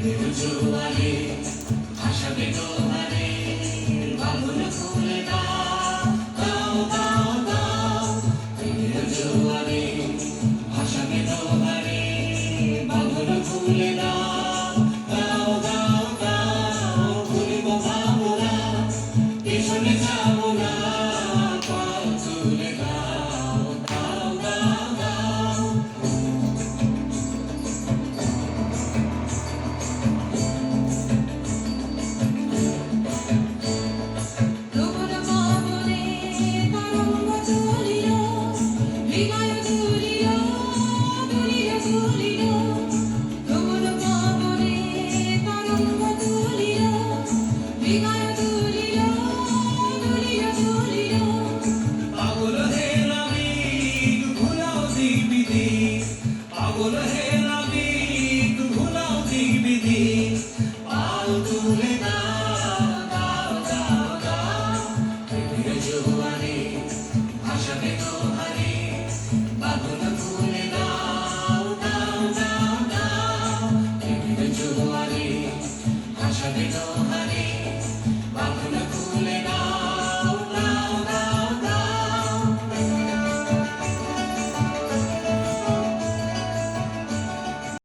জোয়ারে ভাসাবে তোমারে বাঁধন খুলে দাও দাও দাও দাও প্রেমের জোয়ারে ভাসাবে তোমারে বাঁধন খুলে দাও দাও দাও দাও ভুলিব ভাবনা পেছনে যাব না পথ তুলে দাও দাও দাও দাও পাগল হে নাবিক ভুলাও দিক বিধি পাগল হে নাবিক ভুলাও দিক বিধি পাল তুলে দাও দাও দাও দাও প্রেমের জোয়ারে ভাসাবে তোমারে বাঁধন খুলে দাও দাও দাও দাও প্রেমের জোয়ারে ভাসাবে তোমারে